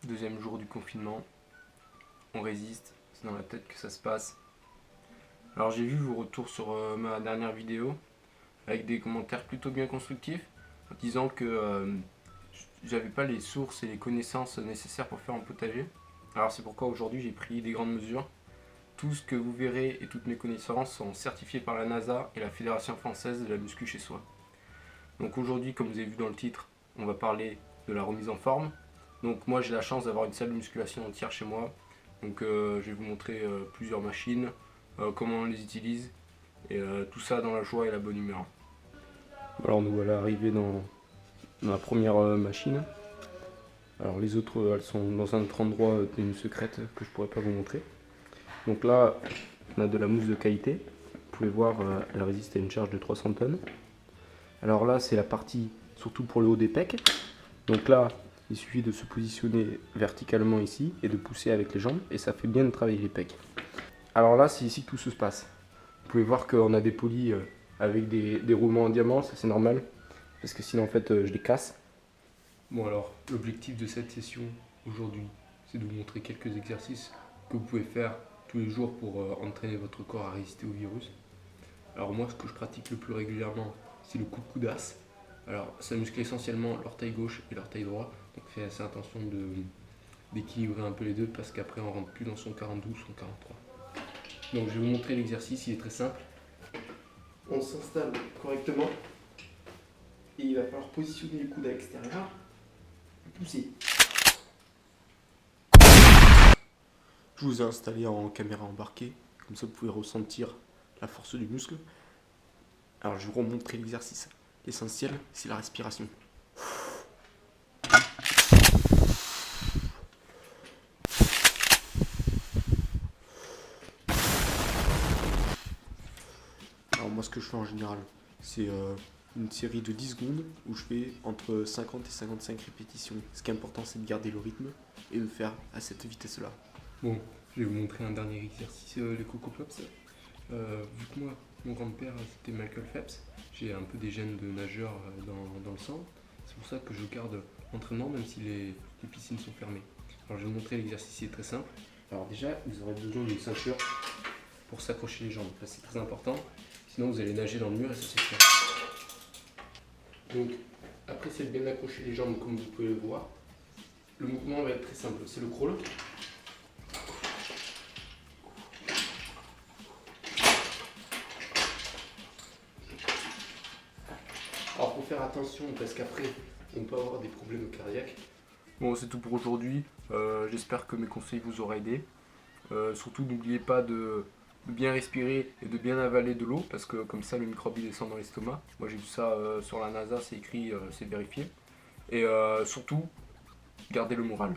Deuxième jour du confinement, on résiste, c'est dans la tête que ça se passe. Alors j'ai vu vos retours sur ma dernière vidéo, avec des commentaires plutôt bien constructifs, en disant que j'avais pas les sources et les connaissances nécessaires pour faire un potager. Alors c'est pourquoi aujourd'hui j'ai pris des grandes mesures. Tout ce que vous verrez et toutes mes connaissances sont certifiées par la NASA et la Fédération Française de la Muscu chez soi. Donc aujourd'hui, comme vous avez vu dans le titre, on va parler de la remise en forme. Donc moi j'ai la chance d'avoir une salle de musculation entière chez moi. Donc je vais vous montrer plusieurs machines, comment on les utilise, et tout ça dans la joie et la bonne humeur. Alors nous voilà arrivés dans ma première machine. Alors les autres elles sont dans un autre endroit d'une secrète que je pourrais pas vous montrer. Donc là on a de la mousse de qualité. Vous pouvez voir elle résiste à une charge de 300 tonnes. Alors là c'est la partie surtout pour le haut des pecs. Donc là il suffit de se positionner verticalement ici et de pousser avec les jambes et ça fait bien travailler les pecs. Alors là c'est ici que tout se passe. Vous pouvez voir qu'on a des polis avec des roulements en diamant, ça c'est normal parce que sinon en fait je les casse. Bon alors l'objectif de cette session aujourd'hui c'est de vous montrer quelques exercices que vous pouvez faire tous les jours pour entraîner votre corps à résister au virus. Alors moi ce que je pratique le plus régulièrement c'est le coup de coudasse. Alors ça muscle essentiellement l'orteil gauche et l'orteil droit, donc faites assez attention d'équilibrer un peu les deux parce qu'après on rentre plus dans son 42 ou son 43. Donc je vais vous montrer l'exercice, il est très simple. On s'installe correctement et il va falloir positionner les coudes à l'extérieur et pousser. Je vous ai installé en caméra embarquée, comme ça vous pouvez ressentir la force du muscle. Alors je vais vous remontrer l'exercice. L'essentiel, c'est la respiration. Alors moi ce que je fais en général, c'est une série de 10 secondes où je fais entre 50 et 55 répétitions. Ce qui est important, c'est de garder le rythme et de faire à cette vitesse-là. Bon, je vais vous montrer un dernier exercice, les Coco Pops. Vu que moi, mon grand-père c'était Michael Phelps, j'ai un peu des gènes de nageur dans le sang. C'est pour ça que je garde l'entraînement même si les piscines sont fermées. Alors je vais vous montrer l'exercice, il est très simple. Alors déjà, vous aurez besoin d'une ceinture pour s'accrocher les jambes. C'est très important, sinon vous allez nager dans le mur et ça c'est sûr. Donc après c'est de bien accrocher les jambes comme vous pouvez le voir. Le mouvement va être très simple, c'est le crawl. Alors faut faire attention parce qu'après on peut avoir des problèmes cardiaques. Bon c'est tout pour aujourd'hui, j'espère que mes conseils vous auront aidé. Surtout n'oubliez pas de bien respirer et de bien avaler de l'eau parce que comme ça le microbe il descend dans l'estomac. Moi j'ai vu ça sur la NASA, c'est écrit, c'est vérifié. Et surtout, gardez le moral.